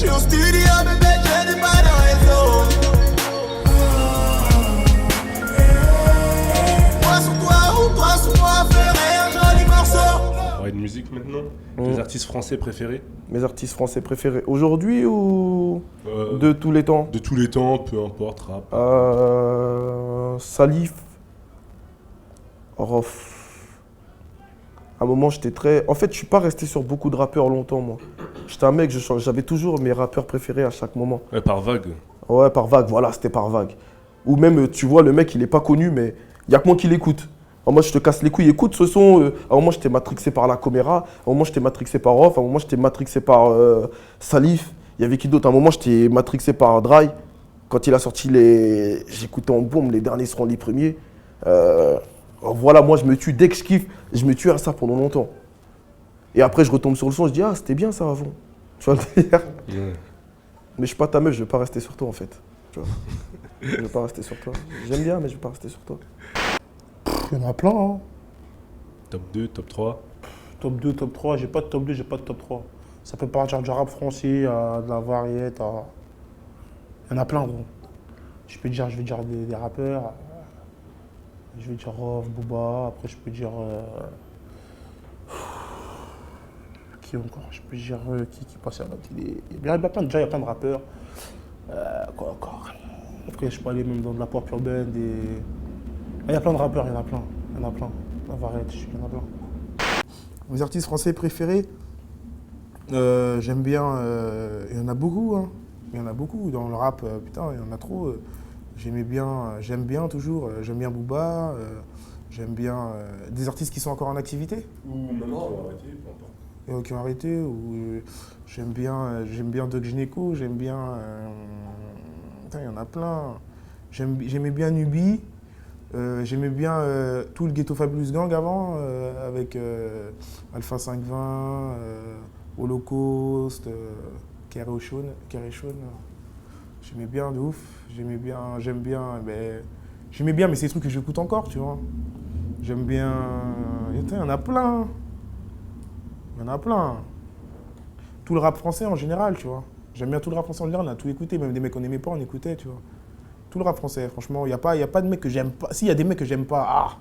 suis au studio, bébé, je n'ai pas de réseau. Toi sur toi ou toi sur moi, ferai un joli morceau. On va une musique maintenant. Tes artistes français préférés? Mes artistes français préférés aujourd'hui ou de tous les temps? De tous les temps, peu importe, rap. Salif, Rof. À un moment, j'étais très... En fait, je suis pas resté sur beaucoup de rappeurs longtemps, moi. J'étais un mec, j'avais toujours mes rappeurs préférés à chaque moment. Ouais, par vague. Ouais, par vague, voilà, c'était par vague. Ou même, tu vois, le mec, il est pas connu, mais il y a que moi qui l'écoute. Moi, je te casse les couilles, écoute ce son. À un moment, j'étais matrixé par La Coméra. À un moment, j'étais matrixé par Rof. À un moment, j'étais matrixé par Salif. Il y avait qui d'autre? À un moment, j'étais matrixé par Dry. Quand il a sorti les... J'écoutais en bombe, les derniers seront les premiers. Voilà, moi, je me tue. Dès que je kiffe, je me tue à ça pendant longtemps. Et après, je retombe sur le son, je dis, ah, c'était bien ça avant. Tu vois le délire? Ouais. Mais je suis pas ta meuf, je vais pas rester sur toi, en fait. Tu vois, je vais pas rester sur toi. J'aime bien, mais je vais pas rester sur toi. Il y en a plein, hein. Top 2, top 3. Top 2, top 3, j'ai pas de top 2, j'ai pas de top 3. Ça peut partir du rap français à de la variété, à... Il y en a plein, gros. Je vais dire des rappeurs. Je vais dire Rof, Booba, après je peux dire... Qui encore? Je peux dire qui passe à la télé. Il y a plein de rappeurs. Quoi encore? Après je peux aller même dans de la pop urbaine, des... Il y a plein de rappeurs, il y en a plein. La variété, il y en a plein. Mes artistes français préférés, j'aime bien, il y en a beaucoup, hein. Il y en a beaucoup dans le rap, putain, il y en a trop. J'aime bien toujours, j'aime bien Booba, j'aime bien des artistes qui sont encore en activité. Ou même qui ont arrêté, peu importe. Qui ont arrêté, ou j'aime bien Doc Gynéco, j'aime bien, putain, il y en a plein. J'aimais bien Nubi. J'aimais bien tout le Ghetto Fabulous Gang avant, avec Alpha 520, Holocaust, Kerry Sean. J'aimais bien de ouf. J'aimais bien, mais c'est des trucs que j'écoute encore, tu vois. J'aime bien. Il y en a plein. Tout le rap français en général, tu vois. J'aime bien tout le rap français en général, on a tout écouté, même des mecs qu'on n'aimait pas, on écoutait, tu vois. Tout le rap français, franchement, il n'y a pas de mecs que j'aime pas. Si, il y a des mecs que j'aime pas,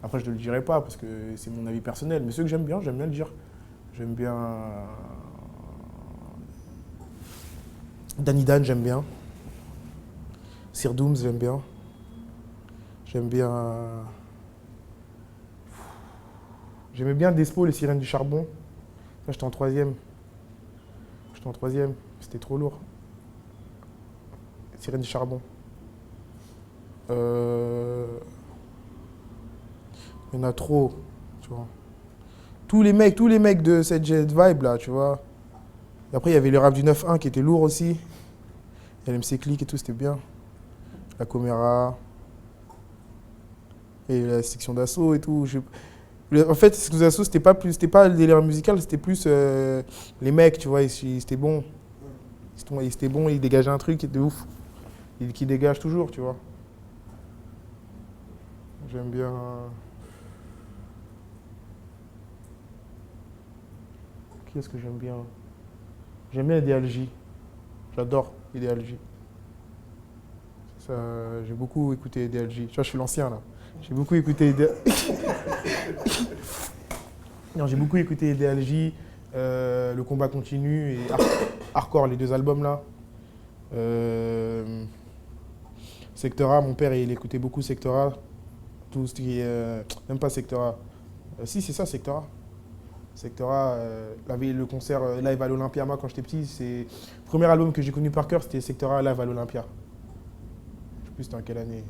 après je ne le dirai pas parce que c'est mon avis personnel. Mais ceux que j'aime bien le dire. J'aime bien... Danny Dan, j'aime bien. Sir Dooms, j'aime bien. J'aimais bien Despo, les Sirènes du Charbon. Là, j'étais en troisième, c'était trop lourd. Sirènes du Charbon. Il y en a trop, tu vois. Tous les mecs de cette jet vibe là, tu vois. Et après, il y avait le rap du 9-1 qui était lourd aussi. Il y a l'MC Click et tout, c'était bien. La Coméra. Et la section d'assaut et tout. En fait, la section d'assaut, c'était pas le délire musical, c'était plus les mecs, tu vois, c'était bon. C'était bon, ils dégageaient un truc qui était ouf. Qui dégage toujours, tu vois. J'aime bien... Qui est-ce que j'aime bien? J'aime bien Ideal J. J'adore Ideal J. J'ai beaucoup écouté Ideal J. Tu vois, je suis l'ancien, là. J'ai beaucoup écouté Ideal... Non, j'ai beaucoup écouté Ideal J, Le Combat Continue et Hardcore, les deux albums, là. Sector A, mon père, il écoutait beaucoup Sector A. Tout ce qui est... même pas Sector A. Si, c'est ça, Sector A. Sector A, le concert live à l'Olympia, moi, quand j'étais petit, c'est... Le premier album que j'ai connu par cœur, c'était Sector A live à l'Olympia. Je sais plus c'était en quelle année.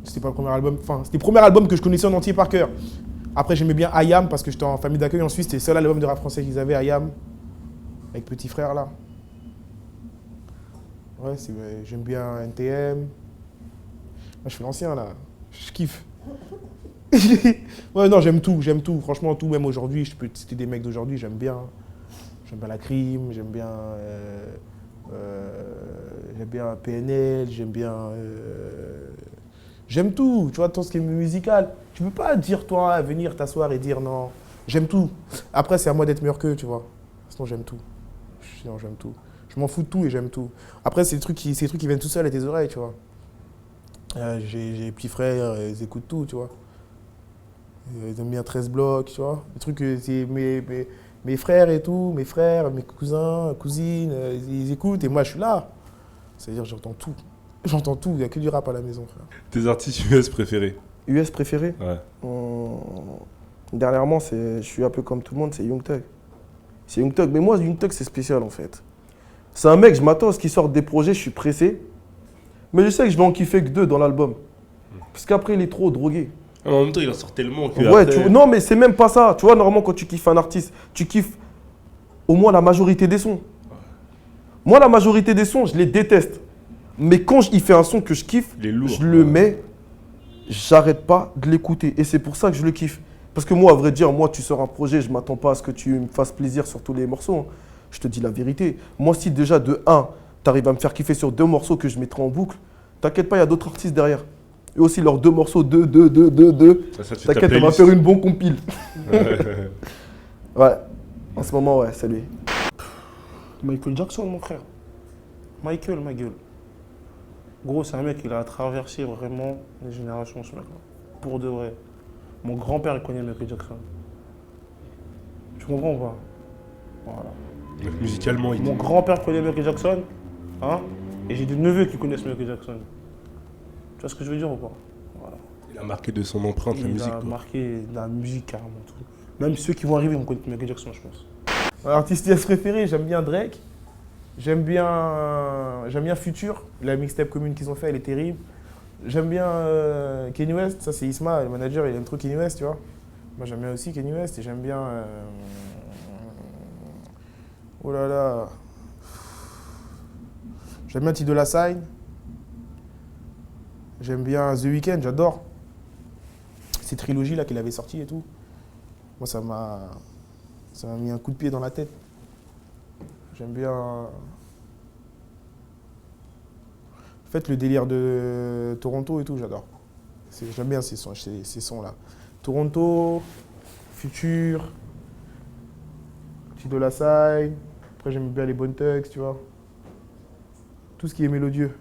C'était pas le premier album... Enfin, c'était le premier album que je connaissais en entier par cœur. Après, j'aimais bien IAM, parce que j'étais en famille d'accueil en Suisse. C'était le seul album de rap français qu'ils avaient, IAM. Avec Petit Frère, là. Ouais, j'aime bien NTM. Moi, je suis l'ancien, là. Je kiffe. Ouais, non, j'aime tout. Franchement, tout, même aujourd'hui, je peux citer des mecs d'aujourd'hui, j'aime bien. J'aime bien La Crime, j'aime bien PNL, j'aime tout, tu vois, tout ce qui est musical. Tu peux pas dire, toi, venir t'asseoir et dire non. J'aime tout. Après, c'est à moi d'être meilleur qu'eux, tu vois. Sinon, j'aime tout. Sinon, j'aime tout. Je m'en fous de tout et j'aime tout. Après, c'est des trucs qui viennent tout seuls à tes oreilles, tu vois. J'ai des petits frères, ils écoutent tout, tu vois. Ils aiment bien 13 blocs, tu vois. Des trucs que c'est mes frères et tout, mes frères, mes cousins, cousines, ils écoutent et moi, je suis là. C'est-à-dire, j'entends tout. J'entends tout, il n'y a que du rap à la maison, frère. Tes artistes US préférés? US préféré? Ouais. Dernièrement, je suis un peu comme tout le monde, c'est Young Thug. C'est Young Thug. Mais moi, Young Thug, c'est spécial en fait. C'est un mec, je m'attends à ce qu'il sorte des projets, je suis pressé. Mais je sais que je vais en kiffer que 2 dans l'album. Parce qu'après, il est trop drogué. Ah, en même temps, il en sort tellement que. Ouais, après... non, mais c'est même pas ça. Tu vois, normalement, quand tu kiffes un artiste, tu kiffes au moins la majorité des sons. Moi, la majorité des sons, je les déteste. Mais quand il fait un son que je kiffe, Il est lourd. je le mets, j'arrête pas de l'écouter. Et c'est pour ça que je le kiffe. Parce que moi, à vrai dire, moi, tu sors un projet, je m'attends pas à ce que tu me fasses plaisir sur tous les morceaux. Hein. Je te dis la vérité. Moi, si déjà de 1, tu arrives à me faire kiffer sur 2 morceaux que je mettrai en boucle, t'inquiète pas, il y a d'autres artistes derrière. Et aussi leurs 2 morceaux, 2. T'inquiète, on va faire une bonne compile. Ouais, en ce moment, ouais, c'est lui. Michael Jackson, mon frère. Michael, ma gueule. Gros, c'est un mec, il a traversé vraiment les générations, ce mec-là. Pour de vrai. Mon grand-père, il connaît Michael Jackson. Tu comprends ou pas? Voilà. Donc, musicalement, il Mon grand-père connaît Michael Jackson, hein, et j'ai des neveux qui connaissent Michael Jackson. Tu vois ce que je veux dire ou pas? Voilà. il a marqué de son empreinte la musique. Il a quoi. marqué la musique carrément. Tout. Même ceux qui vont arriver vont connaître Michael Jackson, je pense. Artiste US préféré, j'aime bien Drake. J'aime bien Future. La mixtape commune qu'ils ont fait, elle est terrible. J'aime bien Kanye West. Ça, c'est Isma, le manager, il aime trop Kanye West, tu vois. Moi, j'aime bien aussi Kanye West et j'aime bien... Oh là là. J'aime bien T Dolla Sign. J'aime bien The Weeknd, j'adore. Ces trilogies là qu'il avait sorties et tout. Moi, ça m'a mis un coup de pied dans la tête. J'aime bien. En fait, le délire de Toronto et tout, j'adore. J'aime bien ces sons-là. Toronto, Future, T Dolla Sign. Après, j'aime bien les Bone Thugs, tu vois. Tout ce qui est mélodieux.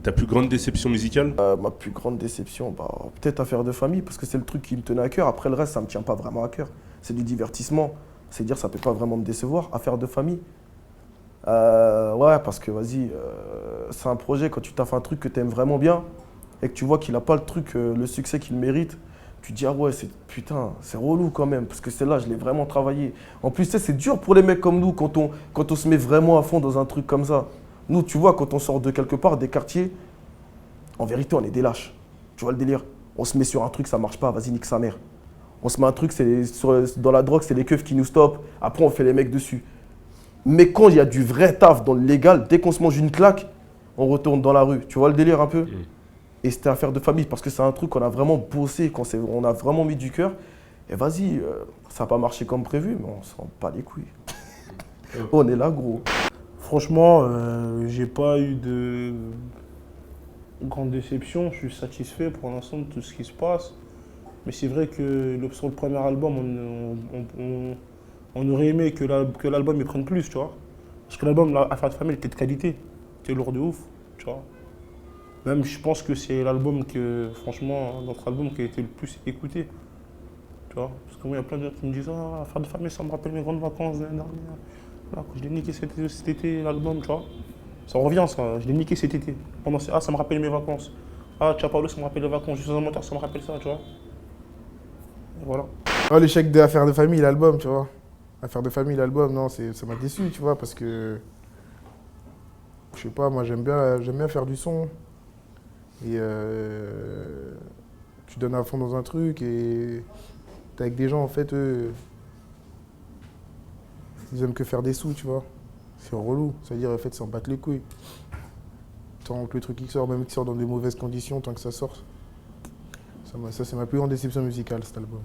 Ta plus grande déception musicale? Ma plus grande déception, peut-être Affaire de famille, parce que c'est le truc qui me tenait à cœur. Après, le reste, ça ne me tient pas vraiment à cœur. C'est du divertissement. C'est dire ça ne peut pas vraiment me décevoir. Affaire de famille. Ouais, parce que vas-y, c'est un projet, quand tu t'as fait un truc que tu aimes vraiment bien et que tu vois qu'il n'a pas le succès qu'il mérite, tu te dis, ah ouais, putain, c'est relou quand même, parce que celle-là, je l'ai vraiment travaillé. En plus, tu sais, c'est dur pour les mecs comme nous quand on se met vraiment à fond dans un truc comme ça. Nous, tu vois, quand on sort de quelque part, des quartiers, en vérité, on est des lâches. Tu vois le délire? On se met sur un truc, ça marche pas, vas-y, nique sa mère. On se met un truc, dans la drogue, c'est les keufs qui nous stoppent. Après, on fait les mecs dessus. Mais quand il y a du vrai taf dans le légal, dès qu'on se mange une claque, on retourne dans la rue. Tu vois le délire un peu? Et c'était affaire de famille, parce que c'est un truc qu'on a vraiment bossé, on a vraiment mis du cœur. Et vas-y, ça n'a pas marché comme prévu, mais on s'en rend pas les couilles. On est là, gros. Franchement, j'ai pas eu de grande déception. Je suis satisfait pour l'instant de tout ce qui se passe. Mais c'est vrai que sur le premier album, on aurait aimé que l'album il prenne plus, tu vois. Parce que l'album, Affaire de famille, était de qualité. C'était lourd de ouf, tu vois. Même, je pense que c'est l'album franchement, notre album qui a été le plus écouté. Tu vois. Parce que moi, il y a plein de gens qui me disent, ah, Affaire de famille, ça me rappelle mes grandes vacances de l'année dernière. Là, quand je l'ai niqué cet été, l'album, tu vois. Ça revient, ça. Je l'ai niqué cet été. Ah, ça me rappelle mes vacances. Ah, Tchapalo, ça me rappelle les vacances. Je suis un moteur, ça me rappelle ça, tu vois. Et voilà. Oh, l'échec de Affaire de famille, l'album, tu vois. Affaire de famille, l'album, non, ça m'a déçu, tu vois, parce que... Je sais pas, moi, j'aime bien faire du son. Et tu donnes à fond dans un truc et... T'es avec des gens, en fait, eux... Ils aiment que faire des sous, tu vois. C'est relou. C'est-à-dire, en fait, s'en battre les couilles. Tant que le truc qui sort, même qui sort dans des mauvaises conditions, tant que ça sort. Ça c'est ma plus grande déception musicale, cet album.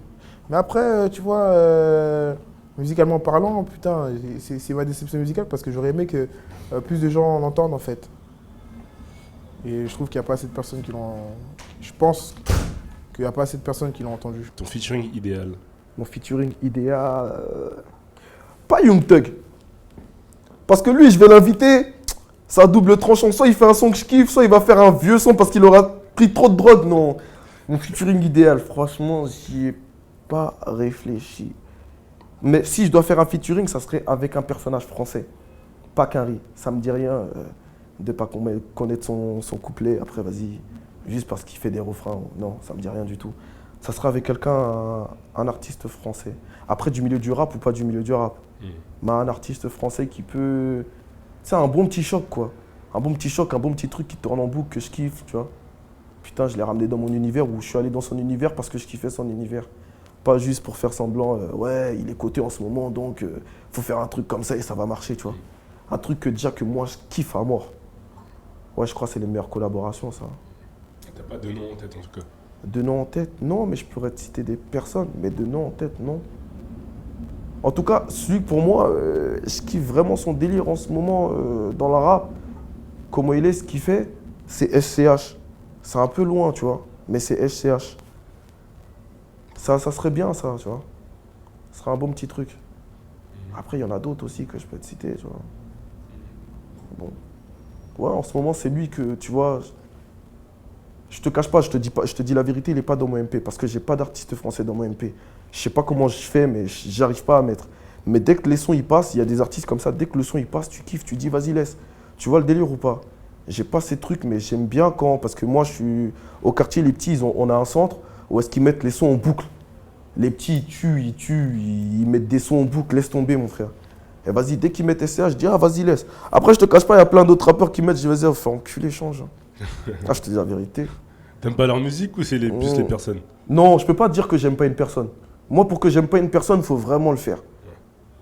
Mais après, tu vois, musicalement parlant, putain, c'est ma déception musicale parce que j'aurais aimé que plus de gens l'entendent, en fait. Et je trouve qu'il n'y a pas assez de personnes qui l'ont... Je pense qu'il n'y a pas assez de personnes qui l'ont entendu. Ton featuring idéal? Mon featuring idéal... Pas Young Thug. Parce que lui, je vais l'inviter, ça a double tranchant. Soit il fait un son que je kiffe, soit il va faire un vieux son parce qu'il aura pris trop de drogue. Non. Mon featuring idéal, franchement, j'y ai pas réfléchi. Mais si je dois faire un featuring, ça serait avec un personnage français. Pas qu'un ça me dit rien de pas connaître son couplet. Après, vas-y, juste parce qu'il fait des refrains. Non, ça me dit rien du tout. Ça sera avec quelqu'un, un artiste français. Après, du milieu du rap ou pas du milieu du rap. Mais un artiste français qui peut... C'est un bon petit choc, quoi. Un bon petit choc, un bon petit truc qui tourne en boucle, que je kiffe, tu vois. Putain, je l'ai ramené dans mon univers ou je suis allé dans son univers parce que je kiffais son univers. Pas juste pour faire semblant, ouais, il est coté en ce moment, donc faut faire un truc comme ça et ça va marcher, tu vois. Un truc que déjà que moi je kiffe à mort. Ouais, je crois que c'est les meilleures collaborations, ça. T'as pas de nom en tête en tout cas? De nom en tête, non, mais je pourrais te citer des personnes, mais de nom en tête, non. En tout cas, celui que pour moi, je kiffe vraiment son délire en ce moment dans la rap. Comment il est, ce qu'il fait, c'est SCH. C'est un peu loin, tu vois, mais c'est SCH. Ça serait bien, ça, tu vois. Ce serait un bon petit truc. Après, il y en a d'autres aussi que je peux te citer, tu vois. Bon. Ouais, en ce moment, c'est lui que, tu vois, je te cache pas, je te dis la vérité, il n'est pas dans mon MP, parce que j'ai pas d'artiste français dans mon MP. Je sais pas comment je fais, mais j'arrive pas à mettre. Mais dès que les sons, ils passent, il y a des artistes comme ça, dès que le son, il passe, tu kiffes, tu dis, vas-y, laisse. Tu vois le délire ou pas? J'ai pas ces trucs, mais j'aime bien quand, parce que moi, je suis au quartier, les petits, on a un centre où est-ce qu'ils mettent les sons en boucle. Les petits, ils tuent, ils mettent des sons en boucle, laisse tomber, mon frère. Et vas-y, dès qu'ils mettent SCH, je dis, ah, vas-y, laisse. Après, je te cache pas, il y a plein d'autres rappeurs qui mettent, je dis, vas-y, fais enculer, change. Ah, je te dis la vérité. T'aimes pas leur musique ou c'est plus les personnes? Non, je peux pas dire que j'aime pas une personne. Moi, pour que j'aime pas une personne, il faut vraiment le faire.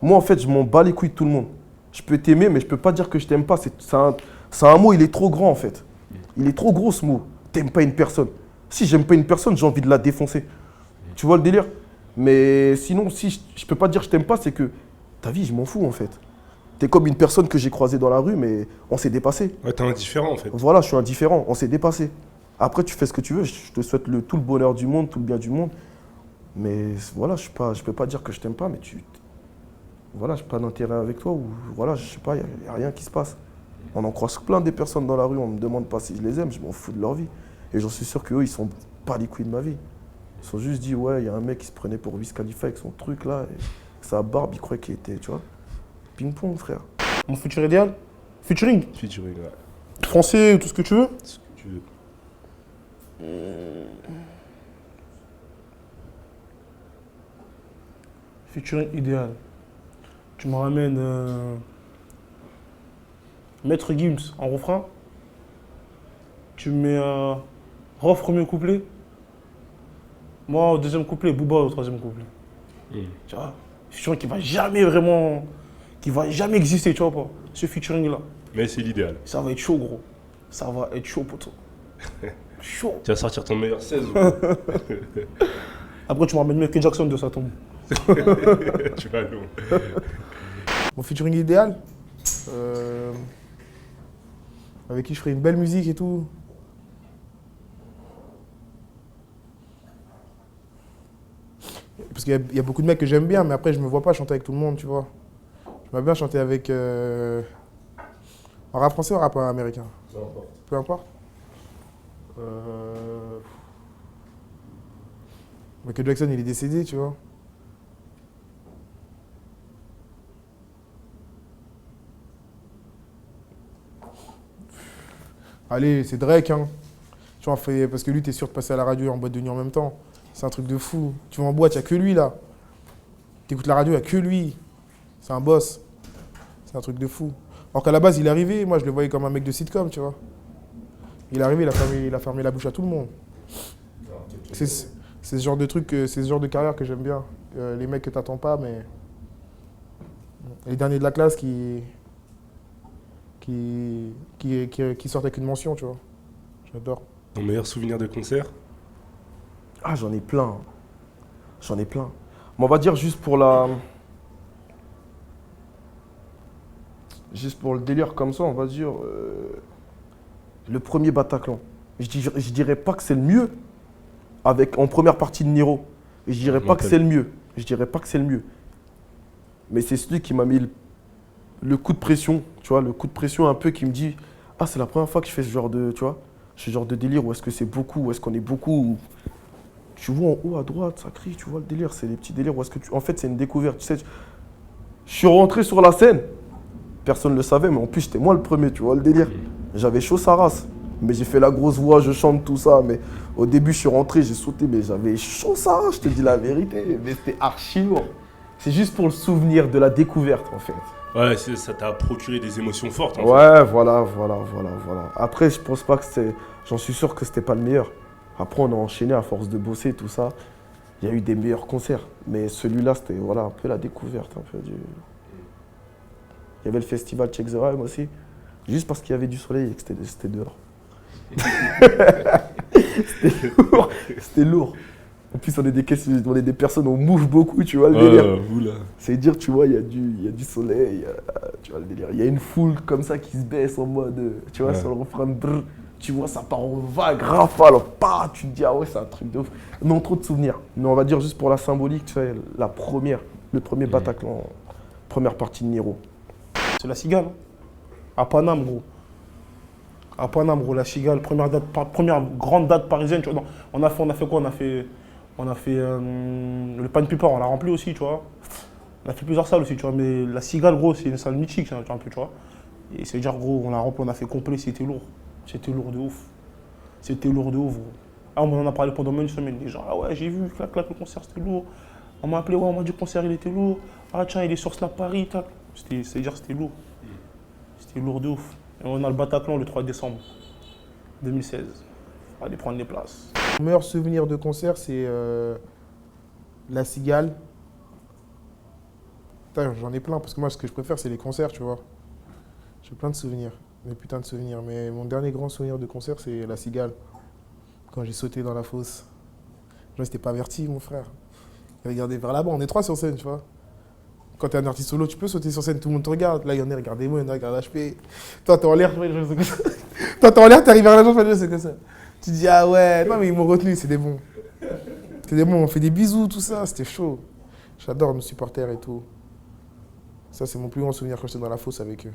Moi, en fait, je m'en bats les couilles de tout le monde. Je peux t'aimer, mais je peux pas dire que je t'aime pas. C'est un mot, il est trop grand, en fait. Il est trop gros, ce mot. T'aimes pas une personne. Si j'aime pas une personne, j'ai envie de la défoncer. Tu vois le délire? Mais sinon, si je peux pas dire que je t'aime pas, c'est que ta vie, je m'en fous, en fait. T'es comme une personne que j'ai croisée dans la rue, mais on s'est dépassé. Ouais, t'es indifférent en fait. Voilà, je suis indifférent, on s'est dépassé. Après, tu fais ce que tu veux, je te souhaite tout le bonheur du monde, tout le bien du monde. Mais voilà, je peux pas dire que je t'aime pas, mais voilà, j'ai pas d'intérêt avec toi, ou voilà, je sais pas, il n'y a rien qui se passe. On en croise plein des personnes dans la rue, on me demande pas si je les aime, je m'en fous de leur vie. Et j'en suis sûr qu'eux, ils sont pas les couilles de ma vie. Ils sont juste dit, ouais, il y a un mec qui se prenait pour Wiz Khalifa avec son truc là, et sa barbe, il croyait qu'il était, tu vois. Ping-pong, frère. Mon futur idéal? Featuring? Featuring, ouais. Français, tout ce que tu veux? Ce que tu veux. Featuring idéal. Tu me ramènes Maître Gims en refrain. Tu me mets Rof premier couplet. Moi au deuxième couplet, Booba au troisième couplet. Tu vois, featuring qui va jamais vraiment, qui va jamais exister, tu vois pas, ce featuring là. Mais c'est l'idéal. Ça va être chaud, gros. Ça va être chaud pour toi. Chaud. Tu vas sortir ton meilleur 16 ou Après, tu me ramènes Michael Jackson de sa tombe. tu vas loin. Mon featuring idéal, avec qui je ferais une belle musique et tout. Parce qu'il y a beaucoup de mecs que j'aime bien, mais après je me vois pas chanter avec tout le monde, tu vois. J'aimerais bien chanter avec... en rap français ou en rap américain? Peu importe. Peu importe. Michael Jackson, il est décédé, tu vois. Allez, c'est Drake, hein. Tu vois, parce que lui, t'es sûr de passer à la radio et en boîte de nuit en même temps. C'est un truc de fou. Tu vas en boîte, il n'y a que lui, là. T'écoutes la radio, il n'y a que lui. C'est un boss. C'est un truc de fou. Alors qu'à la base, il est arrivé, moi, je le voyais comme un mec de sitcom, tu vois. Il est arrivé, il a fermé la bouche à tout le monde. C'est ce genre de truc, c'est ce genre de carrière que j'aime bien. Les mecs que t'attends pas, mais... Les derniers de la classe qui sortent avec une mention, tu vois. J'adore. Ton meilleur souvenir de concert? Ah, j'en ai plein. J'en ai plein. Mais on va dire juste pour la... Juste pour le délire comme ça, on va dire... Le premier Bataclan. Je dirais pas que c'est le mieux, en première partie de Niro. Et je dirais pas que c'est le mieux. Je dirais pas que c'est le mieux. Mais c'est celui qui m'a mis le coup de pression, tu vois, le coup de pression un peu qui me dit « Ah, c'est la première fois que je fais ce genre de, tu vois, ce genre de délire, ou est-ce que c'est beaucoup, ou est-ce qu'on est beaucoup ?» Tu vois en haut à droite, ça crie, tu vois le délire, c'est les petits délires, ou est-ce que en fait, c'est une découverte, tu sais. Je suis rentré sur la scène, personne ne le savait, mais en plus, j'étais moi le premier, tu vois le délire. J'avais chaud sa race, mais j'ai fait la grosse voix, je chante tout ça, mais au début, je suis rentré, j'ai sauté, mais j'avais chaud sa race, je te dis la vérité, mais c'était archi lourd. C'est juste pour le souvenir de la découverte, en fait. Ouais, ça t'a procuré des émotions fortes. En fait. Ouais, voilà. Après, je pense pas que c'était... J'en suis sûr que c'était pas le meilleur. Après, on a enchaîné à force de bosser, tout ça. Il y a eu des meilleurs concerts. Mais celui-là, c'était voilà, un peu la découverte. Un peu du... Il y avait le festival Check the Rhyme aussi. Juste parce qu'il y avait du soleil et que c'était dehors. C'était lourd. En plus, on est des personnes, on move beaucoup, tu vois le délire. C'est dire, tu vois, il y a du soleil, tu vois le délire. Il y a une foule comme ça qui se baisse en mode, tu vois, sur le refrain de brrr. Tu vois, ça part en vague, rafale, tu te dis, ah ouais, c'est un truc de ouf. Non, trop de souvenirs. Mais on va dire juste pour la symbolique, tu sais, le premier Bataclan, première partie de Niro. C'est la Cigale. Hein. À Paname, gros. À Paname, gros, la Cigale, première grande date parisienne. Tu vois. Non, on a fait quoi? On a fait le Pan Piper, on l'a rempli aussi, tu vois. On a fait plusieurs salles aussi, tu vois. Mais la Cigale, gros, c'est une salle mythique, un peu, tu vois. Et c'est dire, gros, on l'a rempli, on a fait complet, c'était lourd. C'était lourd de ouf. C'était lourd de ouf, gros. Ah, on en a parlé pendant une semaine. Les gens, ah ouais, j'ai vu, clac, le concert, c'était lourd. On m'a appelé, ouais, on m'a dit le concert, il était lourd. Ah tiens, il est sur Snap Paris, tac. C'est-à-dire, c'était lourd. C'était lourd de ouf. Et on a le Bataclan le 3 décembre 2016. On va aller prendre les places. Mon meilleur souvenir de concert, c'est la Cigale. Putain, j'en ai plein, parce que moi, ce que je préfère, c'est les concerts, tu vois. J'ai plein de souvenirs, des putains de souvenirs. Mais mon dernier grand souvenir de concert, c'est la Cigale. Quand j'ai sauté dans la fosse. Moi, j'étais pas averti, mon frère. Il regardait vers là-bas, on est 3 sur scène, tu vois. Quand t'es un artiste solo, tu peux sauter sur scène, tout le monde te regarde. Là, il y en a, regardez-moi, il y en a, regarde HP. Toi, t'es en l'air, c'est comme ça. Toi, t'es en l'air, t'arrives vers la jambe, c'est comme ça. Tu dis, ah ouais, non, mais ils m'ont retenu, c'est des bons. C'est des bons, on fait des bisous, tout ça, c'était chaud. J'adore nos supporters et tout. Ça, c'est mon plus grand souvenir quand j'étais dans la fosse avec eux.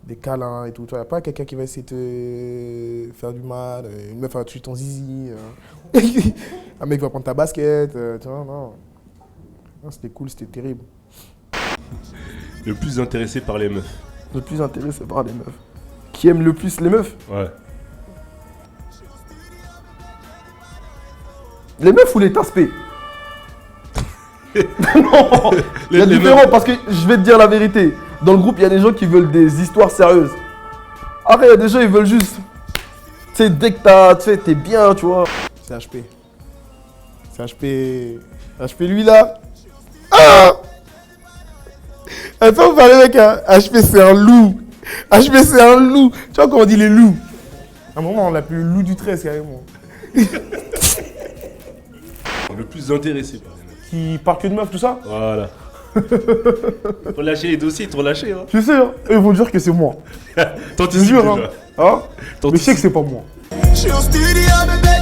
Des câlins et tout. Tu vois, y a pas quelqu'un qui va essayer de te faire du mal, une meuf va tuer ton zizi, un mec va prendre ta basket, tu vois, non. Non, c'était cool, c'était terrible. Le plus intéressé par les meufs. Le plus intéressé par les meufs. Qui aime le plus les meufs? Ouais. Les meufs ou les taspés? Non, il y a différent parce que je vais te dire la vérité. Dans le groupe, il y a des gens qui veulent des histoires sérieuses. Après, il y a des gens qui veulent juste. Tu sais, dès que t'es bien, tu vois. C'est HP. C'est HP. HP, lui là. Ah! Attends, vous parlez mec, hein. HP, c'est un loup. HP, c'est un loup. Tu vois comment on dit les loups? À un moment, on l'appelle le loup du 13 carrément. Le plus intéressé par les meufs. Qui parle que de meufs, tout ça? Voilà. Relâchez les dossiers, ils t'ont lâché. Hein. Je sais, hein. Eux, ils vont dire que c'est moi. Je T'anticipes jure, déjà. hein. Mais je sais que c'est pas moi. Je suis au studio, bébé.